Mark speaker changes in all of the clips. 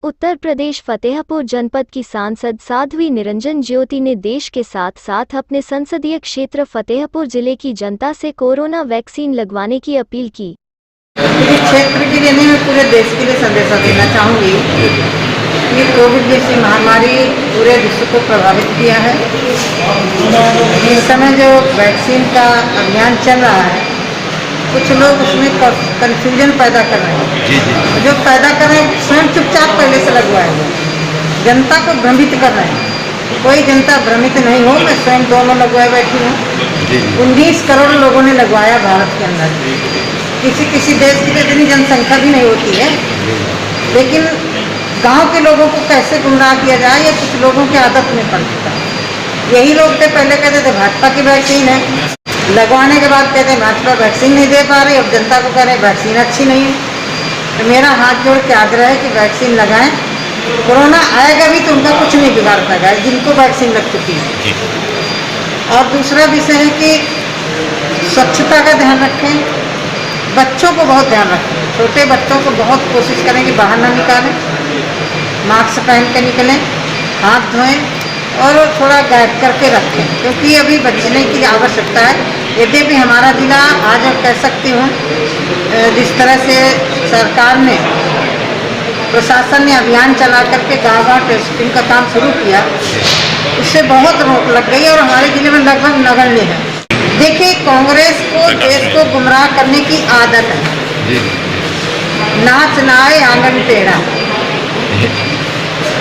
Speaker 1: उत्तर प्रदेश फतेहपुर जनपद की सांसद साध्वी निरंजन ज्योति ने देश के साथ साथ अपने संसदीय क्षेत्र फतेहपुर जिले की जनता से कोरोना वैक्सीन लगवाने की अपील की।
Speaker 2: क्षेत्र के लिए नहीं, मैं पूरे देश के लिए संदेश देना चाहूँगी कि कोविड जैसी महामारी पूरे विश्व को प्रभावित किया है। इस समय जो वैक्सीन का अभियान चल रहा है, कुछ लोग उसमें कंफ्यूजन पैदा कर रहे हैं। जो पैदा कर रहे हैं स्वयं चुपचाप पहले से लगवाए हुए, जनता को भ्रमित कर रहे हैं। कोई जनता भ्रमित नहीं हो, मैं स्वयं दोनों लगवाए बैठी हूँ। 19 करोड़ लोगों ने लगवाया भारत के अंदर। किसी देश की इतनी जनसंख्या भी नहीं होती है, लेकिन गांव के लोगों को कैसे गुमराह किया जाए, ये कुछ लोगों की आदत में पड़ चुका है। यही लोग थे पहले कहते थे भाजपा की वैक्सीन है, लगवाने के बाद कहते हैं भाजपा वैक्सीन नहीं दे पा रही, अब जनता को कह रहे हैं वैक्सीन अच्छी नहीं है। तो मेरा हाथ जोड़ के आग्रह है कि वैक्सीन लगाएं। कोरोना आएगा भी तो उनका कुछ नहीं बिगाड़ पाएगा जिनको वैक्सीन लग चुकी है। और दूसरा विषय है कि स्वच्छता का ध्यान रखें, बच्चों को बहुत ध्यान रखें। छोटे बच्चों को बहुत कोशिश करें कि बाहर ना निकालें, मास्क पहन के निकलें, हाथ धोएं और थोड़ा गाइड करके रखें, क्योंकि अभी बचने की आवश्यकता है। यद्यपि हमारा जिला आज और कह सकती हूँ, जिस तरह से सरकार ने, प्रशासन ने अभियान चला करके गाँव-गाँव टेस्टिंग का काम शुरू किया, उससे बहुत रोक लग गई और हमारे जिले में लगभग नगण्य है। देखिए, कांग्रेस को देश को गुमराह करने की आदत है। नाच नाए आंगन टेढ़ा।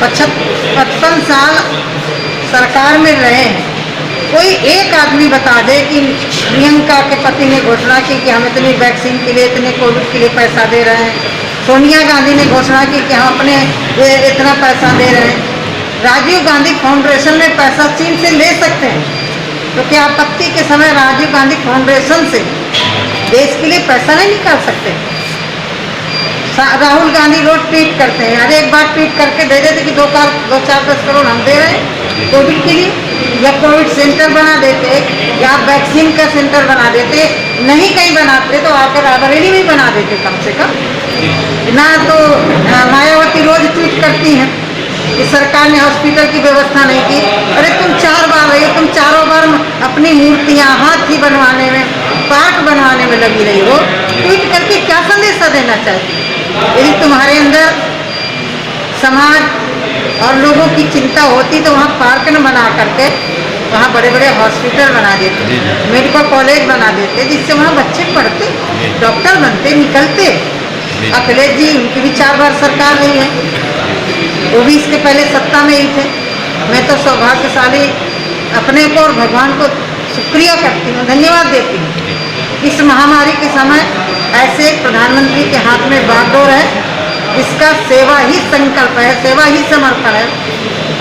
Speaker 2: 55 साल सरकार में रहे हैं, कोई एक आदमी बता दे कि प्रियंका के पति ने घोषणा की कि हम इतनी वैक्सीन के लिए, इतने कोविड के लिए पैसा दे रहे हैं। सोनिया गांधी ने घोषणा की कि हम अपने इतना पैसा दे रहे हैं। राजीव गांधी फाउंडेशन में पैसा चीन से ले सकते हैं, तो क्या आपत्ति के समय राजीव गांधी फाउंडेशन से देश के लिए पैसा नहीं निकाल सकते? राहुल गांधी रोज ट्वीट करते हैं, अरे एक बार ट्वीट करके दे देते कि 2-4-10 करोड़ हम दे रहे हैं कोविड के लिए, या कोविड सेंटर बना देते, या वैक्सीन का सेंटर बना देते। नहीं कहीं बनाते तो आकर रायबरेली में बना देते कम से कम ना। तो मायावती रोज ट्वीट करती हैं कि सरकार ने हॉस्पिटल की व्यवस्था नहीं की। अरे तुम 4 बार रही हो, तुम चारों बार अपनी मूर्तियाँ हाथी बनवाने में, पार्क बनवाने में लगी रही हो। ट्वीट करके क्या संदेशा देना चाहती? यदि तुम्हारे अंदर समाज और लोगों की चिंता होती तो वहाँ पार्क न बना करके वहाँ बड़े बड़े हॉस्पिटल बना देते, मेडिकल कॉलेज बना देते, जिससे वहाँ बच्चे पढ़ते, डॉक्टर बनते, निकलते। अखिलेश जी, उनकी भी 4 बार सरकार रही है, वो भी इसके पहले सत्ता में ही थे। मैं तो सौभाग्यशाली अपने को और भगवान को शुक्रिया करती हूँ, धन्यवाद देती हूँ। इस महामारी के समय ऐसे प्रधानमंत्री के हाथ में बागडोर है, इसका सेवा ही संकल्प है, सेवा ही समर्पण है।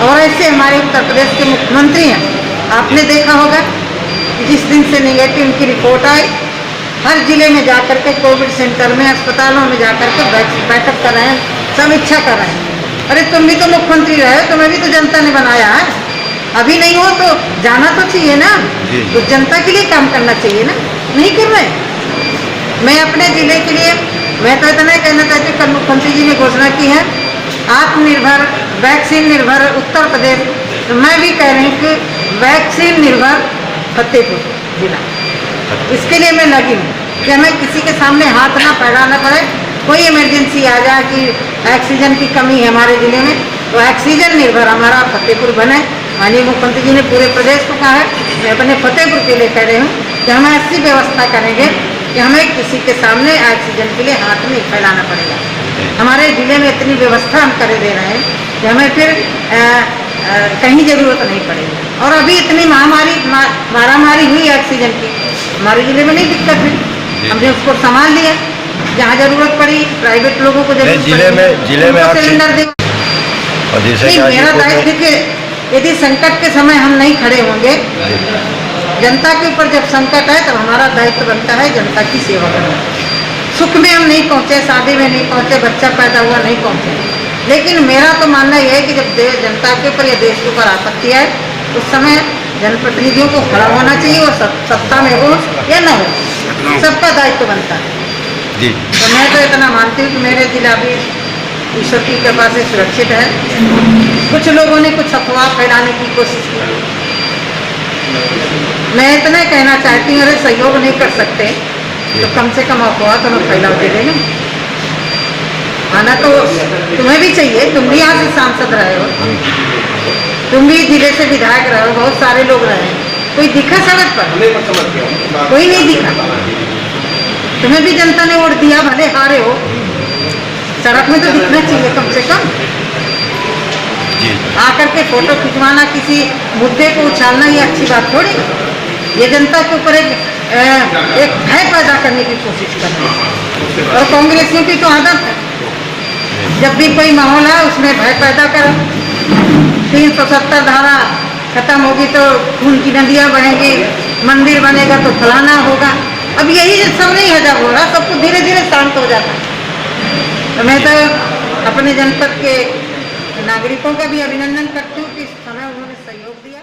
Speaker 2: और ऐसे हमारे उत्तर प्रदेश के मुख्यमंत्री हैं, आपने देखा होगा कि जिस दिन से नेगेटिव उनकी रिपोर्ट आई, हर जिले में जाकर के कोविड सेंटर में, अस्पतालों में जाकर के बैठक कर रहे हैं, समीक्षा कर रहे हैं। अरे तुम भी तो मुख्यमंत्री रहे, तुम्हें भी तो जनता ने बनाया है, अभी नहीं हो तो जाना तो चाहिए ना, तो जनता के लिए काम करना चाहिए ना, नहीं कर रहे। मैं अपने जिले के लिए मैं तो इतना कहना चाहती हूँ, कल मुख्यमंत्री जी ने घोषणा की है आत्मनिर्भर, वैक्सीन निर्भर उत्तर प्रदेश, तो मैं भी कह रही हूँ कि वैक्सीन निर्भर फतेहपुर जिला। इसके लिए मैं लगी हूँ कि हमें किसी के सामने हाथ ना फैलाना पड़े। कोई इमरजेंसी आ जाए कि ऑक्सीजन की कमी है हमारे जिले में, तो ऑक्सीजन निर्भर हमारा फतेहपुर बने। माननीय मुख्यमंत्री जी ने पूरे प्रदेश को कहा है, मैं अपने फतेहपुर के लिए कह रही हूँ कि हम ऐसी व्यवस्था करेंगे कि हमें किसी के सामने ऑक्सीजन के लिए हाथ नहीं फैलाना पड़ेगा। हमारे जिले में इतनी व्यवस्था हम कर दे रहे हैं कि हमें फिर कहीं ज़रूरत नहीं पड़ेगी। और अभी इतनी मारामारी हुई ऑक्सीजन की, हमारे जिले में नहीं दिक्कत हुई, हमने उसको संभाल लिया। जहाँ ज़रूरत पड़ी प्राइवेट लोगों को जरूरत
Speaker 3: जिले में
Speaker 2: सिलेंडर दे। मेरा दायित्व देखिए, यदि संकट के समय हम नहीं खड़े होंगे, जनता के ऊपर जब संकट है तब हमारा दायित्व बनता है जनता की सेवा करना। सुख में हम नहीं पहुँचे, शादी में नहीं पहुँचे, बच्चा पैदा हुआ नहीं पहुँचे, लेकिन मेरा तो मानना यह है कि जब जनता के ऊपर या देश के ऊपर आपत्ति आए, उस समय जनप्रतिनिधियों को खड़ा होना चाहिए, और सत्ता में हो या न हो, सबका दायित्व बनता है। तो मैं तो इतना मानती हूँ कि मेरे जिला भी ईश्वर की कृपा से सुरक्षित है। कुछ लोगों ने कुछ अफवाह फैलाने की कोशिश की। मैं इतना कहना चाहती हूँ, अरे सहयोग नहीं कर सकते तो कम से कम अफवाह तो मैं फैला दे देना। आना तो तुम्हें भी चाहिए, तुम भी यहाँ से सांसद रहे हो, तुम भी जिले से विधायक रहे हो, बहुत सारे लोग रहे हैं। कोई दिखा सड़क पर? कोई नहीं दिखा। तुम्हें भी जनता ने वोट दिया, भले हारे हो, सड़क में तो दिखना चाहिए कम से कम। आकर के फोटो खिंचवाना, किसी मुद्दे को उछालना, ये अच्छी बात थोड़ी। ये जनता के ऊपर एक भय पैदा करने की कोशिश करना है। और कांग्रेसियों की तो आदत है, जब भी कोई माहौल है उसमें भय पैदा करो। 370 धारा खत्म होगी तो खून की नदियाँ बहेंगी, मंदिर बनेगा तो फलाना होगा। अब यही सब नहीं हजम हो रहा, सब कुछ धीरे धीरे शांत हो जाता है। तो मैं तो अपने जनपद के नागरिकों का भी अभिनंदन करती हूँ कि इस समय उन्होंने सहयोग दिया।